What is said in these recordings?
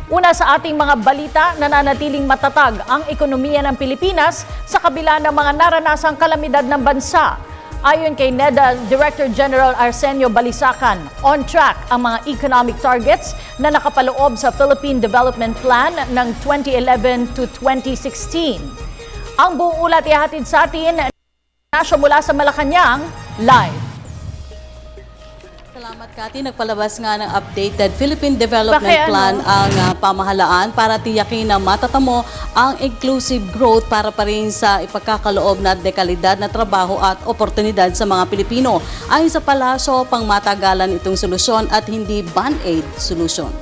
Una sa ating mga balita, nananatiling matatag ang ekonomiya ng Pilipinas sa kabila ng mga naranasang kalamidad ng bansa. Ayon kay NEDA Director General Arsenio Balisacan, on track ang mga economic targets na nakapaloob sa Philippine Development Plan ng 2011 to 2016. Ang buong ulat ihatid sa atin mula sa Malacanang, live. Salamat, Cathy. Nagpalabas nga ng updated Philippine Development Plan ang pamahalaan para tiyakin na matatamo ang inclusive growth para pa rin sa ipagkakaloob na dekalidad na trabaho at oportunidad sa mga Pilipino. Ayon sa Palasyo, pangmatagalan itong solusyon at hindi band-aid solusyon.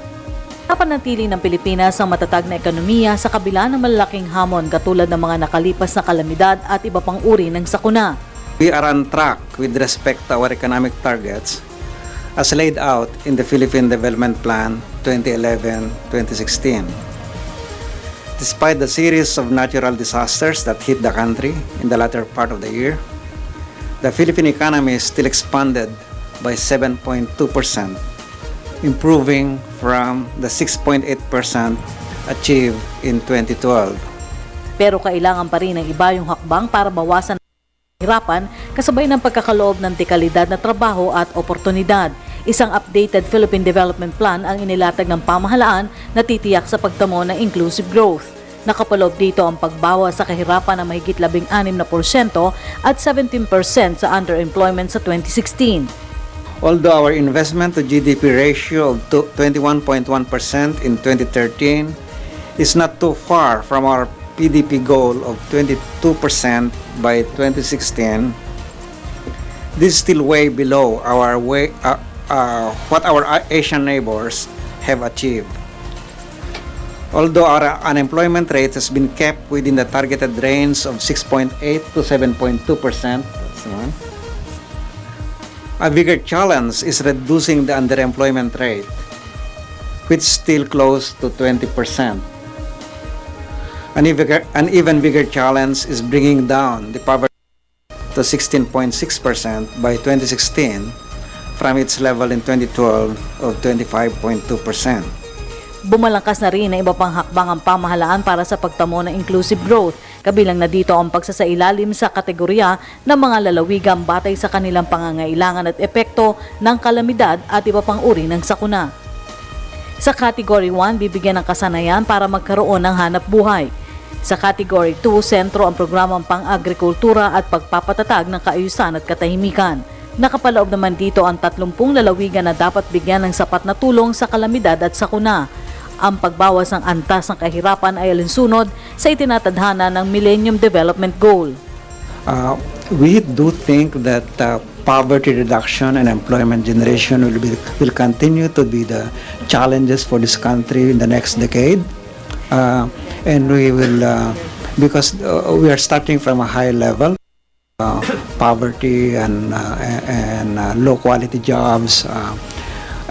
Napanatili ng Pilipinas ang matatag na ekonomiya sa kabila ng malalaking hamon katulad ng mga nakalipas na kalamidad at iba pang uri ng sakuna. We are on track with respect to our economic targets as laid out in the Philippine Development Plan 2011-2016. Despite the series of natural disasters that hit the country in the latter part of the year, the Philippine economy still expanded by 7.2%, improving from the 6.8% achieved in 2012. Pero kailangan pa rin ng iba yung hakbang para bawasan ang hirapan kasabay ng pagkakaloob ng dekalidad na trabaho at oportunidad. Isang updated Philippine Development Plan ang inilatag ng pamahalaan na titiyak sa pagtamo ng inclusive growth. Nakapaloob dito ang pagbawas sa kahirapan ng mahigit 16% at 17% sa underemployment sa 2016. Although our investment to GDP ratio of 21.1% in 2013 is not too far from our PDP goal of 22% by 2016, this is still way below what our Asian neighbors have achieved. Although our unemployment rate has been kept within the targeted range of 6.8 to 7.2%, a bigger challenge is reducing the underemployment rate, which is still close to 20%. An even bigger challenge is bringing down the poverty to 16.6% by 2016 from its level in 2012 of 25.2%. Bumalangkas na rin ang iba pang hakbang ang pamahalaan para sa pagtamo ng inclusive growth. Kabilang na dito ang pagsasailalim sa kategorya ng mga lalawigan batay sa kanilang pangangailangan at epekto ng kalamidad at iba pang uri ng sakuna. Sa Category 1, bibigyan ng kasanayan para magkaroon ng hanap buhay. Sa Category 2, sentro ang programang pang-agrikultura at pagpapatatag ng kaayusan at katahimikan. Nakapaloob naman dito ang 30 lalawigan na dapat bigyan ng sapat na tulong sa kalamidad at sakuna. Ang pagbawas ng antas ng kahirapan ay alinsunod sa itinatadhana ng Millennium Development Goal. We do think that poverty reduction and employment generation will continue to be the challenges for this country in the next decade. And we will, because we are starting from a high level, poverty and low quality jobs,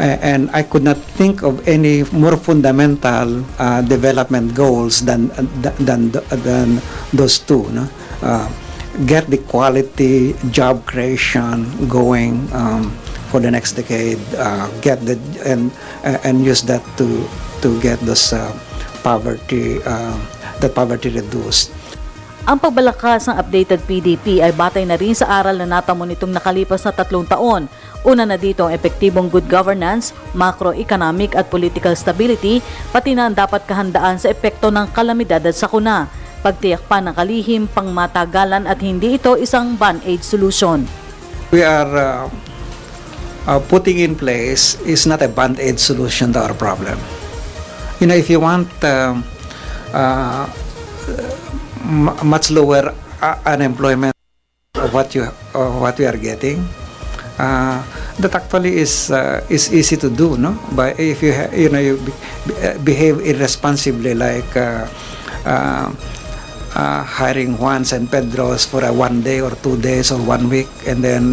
and I could not think of any more fundamental development goals than those two. No? Get the quality job creation going for the next decade. And use that to get those poverty reduced. Ang pagbalakas ng updated PDP ay batay na rin sa aral na natamo nitong nakalipas na 3 taon. Una na dito ang epektibong good governance, macroeconomic at political stability, pati na ang dapat kahandaan sa epekto ng kalamidad at sakuna. Pagtiyak pa ng kalihim, pangmatagalan at hindi ito isang band-aid solution. We are putting in place is not a band-aid solution to our problem. You know, if you want much lower unemployment of what we are getting, that actually is easy to do, no? But if you behave irresponsibly, like hiring Juans and Pedros for 1 day or 2 days or 1 week, and then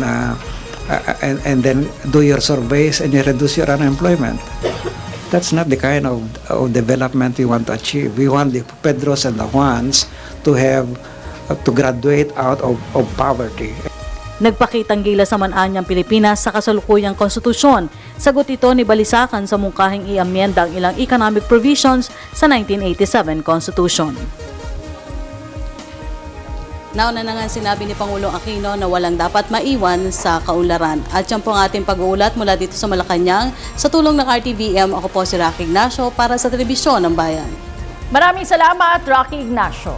do your surveys and you reduce your unemployment. That's not the kind of development we want to achieve. We want the Pedros and the Juans to graduate out of poverty. Nagpakitang gilas naman anyang Pilipinas sa kasalukuyang konstitusyon Sagot ito ni Balisacan sa mungkahing i-amyenda ang ilang economic provisions sa 1987 Constitution. Nauna na nga sinabi ni Pangulong Aquino na walang dapat maiwan sa kaunlaran. At yan po ang ating pag-uulat mula dito sa Malacanang. Sa tulong ng RTVM, ako po si Rocky Ignacio para sa Telebisyon ng Bayan. Maraming salamat, Rocky Ignacio.